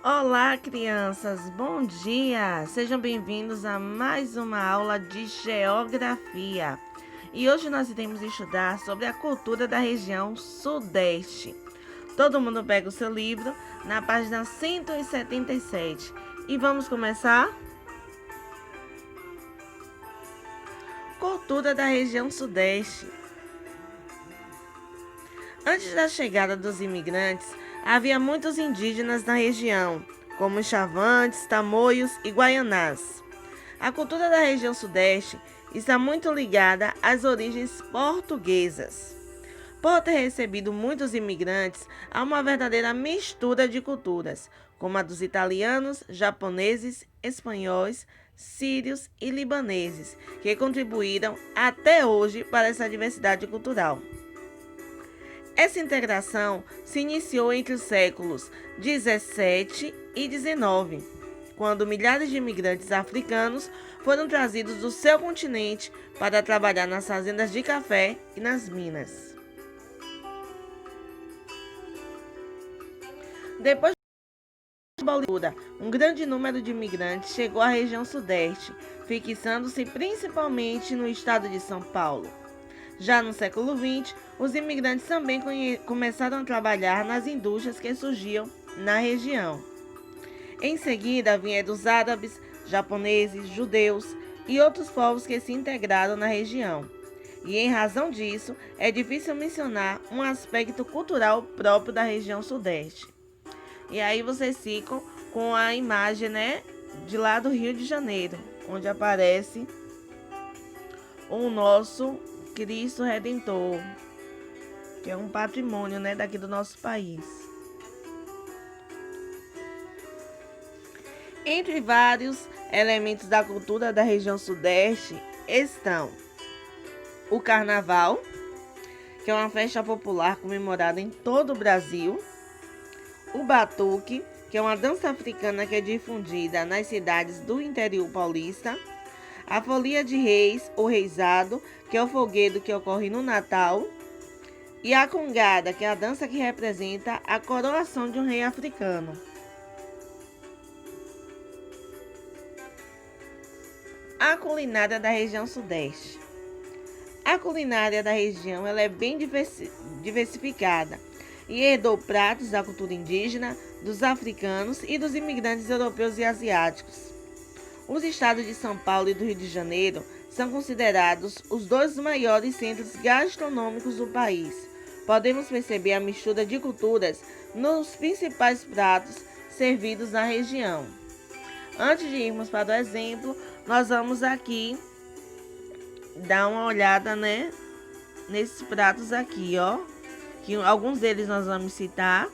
Olá, crianças! Bom dia! Sejam bem-vindos a mais uma aula de Geografia. E hoje nós iremos estudar sobre a cultura da região Sudeste. Todo mundo pega o seu livro na página 177. E vamos começar? Cultura da região Sudeste. Antes da chegada dos imigrantes, havia muitos indígenas na região, como os Chavantes, Tamoios e Guaianás. A cultura da região Sudeste está muito ligada às origens portuguesas. Por ter recebido muitos imigrantes, há uma verdadeira mistura de culturas, como a dos italianos, japoneses, espanhóis, sírios e libaneses, que contribuíram até hoje para essa diversidade cultural. Essa integração se iniciou entre os séculos 17 e 19, quando milhares de imigrantes africanos foram trazidos do seu continente para trabalhar nas fazendas de café e nas minas. Depois da Bolívia, um grande número de imigrantes chegou à região sudeste, fixando-se principalmente no estado de São Paulo. Já no século XX, os imigrantes também começaram a trabalhar nas indústrias que surgiam na região. Em seguida, vieram os árabes, japoneses, judeus e outros povos que se integraram na região. E em razão disso, é difícil mencionar um aspecto cultural próprio da região sudeste. E aí vocês ficam com a imagem, de lá do Rio de Janeiro, onde aparece o nosso Cristo Redentor, que é um patrimônio, daqui do nosso país. Entre vários elementos da cultura da região sudeste estão o Carnaval, que é uma festa popular comemorada em todo o Brasil, o Batuque, que é uma dança africana que é difundida nas cidades do interior paulista, a Folia de Reis, ou Reisado, que é o folguedo que ocorre no Natal, e a Congada, que é a dança que representa a coroação de um rei africano. A culinária da região sudeste. A culinária da região ela é bem diversificada e herdou pratos da cultura indígena, dos africanos e dos imigrantes europeus e asiáticos. Os estados de São Paulo e do Rio de Janeiro são considerados os dois maiores centros gastronômicos do país. Podemos perceber a mistura de culturas nos principais pratos servidos na região. Antes de irmos para o exemplo, nós vamos aqui dar uma olhada, nesses pratos aqui, ó. Que alguns deles nós vamos citar,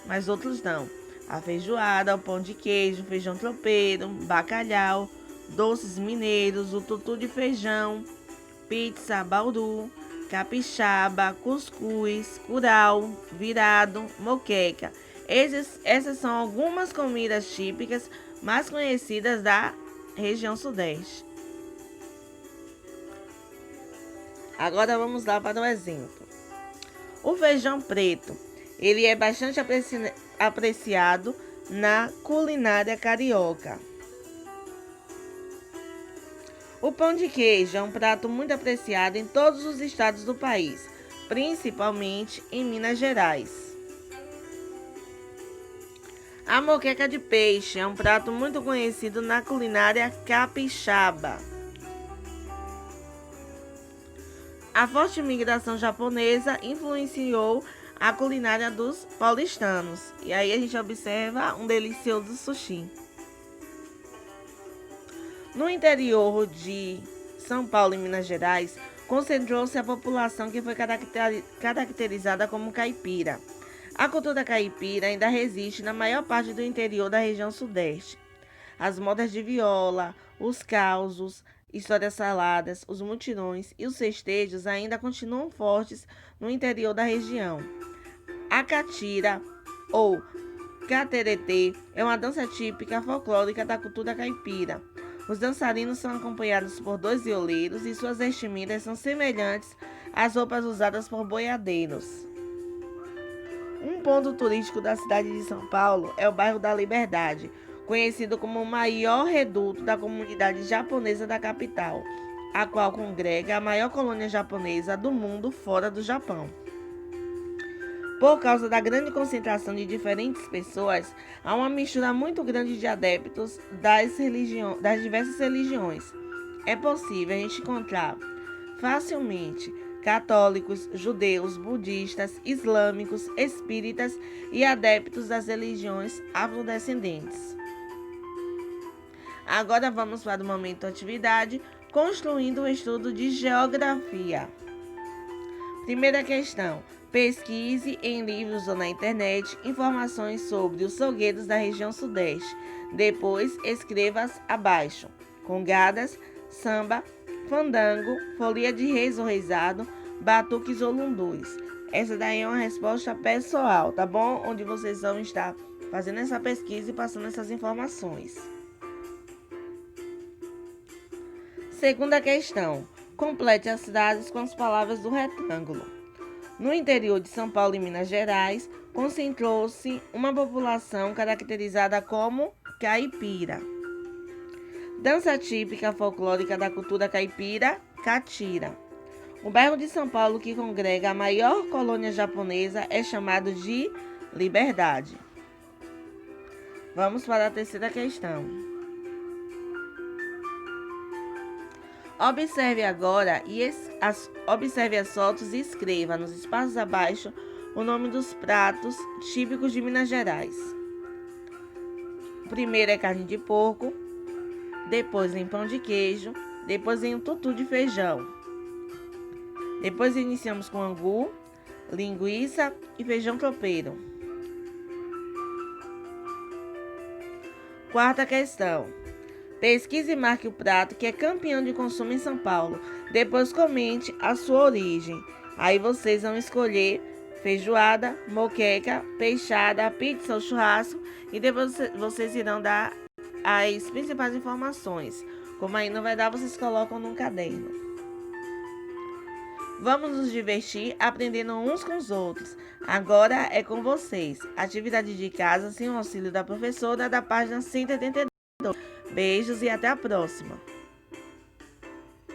mas outros não. A feijoada, o pão de queijo, feijão tropeiro, bacalhau, doces mineiros, o tutu de feijão, pizza, bauru, capixaba, cuscuz, curau, virado, moqueca. Essas são algumas comidas típicas mais conhecidas da região sudeste. Agora vamos lá para o exemplo. O feijão preto, ele é bastante apreciado na culinária carioca. O pão de queijo é um prato muito apreciado em todos os estados do país, principalmente em Minas Gerais. A moqueca de peixe é um prato muito conhecido na culinária capixaba. A forte imigração japonesa influenciou a culinária dos paulistanos. E aí a gente observa um delicioso sushi. No interior de São Paulo e Minas Gerais, concentrou-se a população que foi caracterizada como caipira. A cultura caipira ainda resiste na maior parte do interior da região sudeste. As modas de viola, os causos, histórias saladas, os mutirões e os festejos ainda continuam fortes no interior da região. A catira, ou cateretê, é uma dança típica folclórica da cultura caipira. Os dançarinos são acompanhados por 2 violeiros e suas vestimentas são semelhantes às roupas usadas por boiadeiros. Um ponto turístico da cidade de São Paulo é o bairro da Liberdade, conhecido como o maior reduto da comunidade japonesa da capital, a qual congrega a maior colônia japonesa do mundo fora do Japão. Por causa da grande concentração de diferentes pessoas, há uma mistura muito grande de adeptos das diversas religiões. É possível a gente encontrar facilmente católicos, judeus, budistas, islâmicos, espíritas e adeptos das religiões afrodescendentes. Agora vamos para o momento atividade, construindo o estudo de geografia. Primeira questão. Pesquise em livros ou na internet informações sobre os salgueiros da região sudeste. Depois, escreva-as abaixo. Congadas, samba, fandango, folia de reis ou reisado, batuques ou lundus. Essa daí é uma resposta pessoal, tá bom? Onde vocês vão estar fazendo essa pesquisa e passando essas informações. Segunda questão. Complete as cidades com as palavras do retângulo. No interior de São Paulo e Minas Gerais, concentrou-se uma população caracterizada como caipira. Dança típica folclórica da cultura caipira, catira. O bairro de São Paulo que congrega a maior colônia japonesa é chamado de Liberdade. Vamos para a terceira questão. Observe agora observe as fotos e escreva nos espaços abaixo o nome dos pratos típicos de Minas Gerais. O primeiro é carne de porco, depois vem pão de queijo, depois vem o tutu de feijão. Depois iniciamos com angu, linguiça e feijão tropeiro. Quarta questão. Pesquise e marque o prato que é campeão de consumo em São Paulo. Depois comente a sua origem. Aí vocês vão escolher feijoada, moqueca, peixada, pizza ou churrasco. E depois vocês irão dar as principais informações. Como aí não vai dar, vocês colocam num caderno. Vamos nos divertir aprendendo uns com os outros. Agora é com vocês. Atividade de casa sem o auxílio da professora da página 182. Beijos e até a próxima!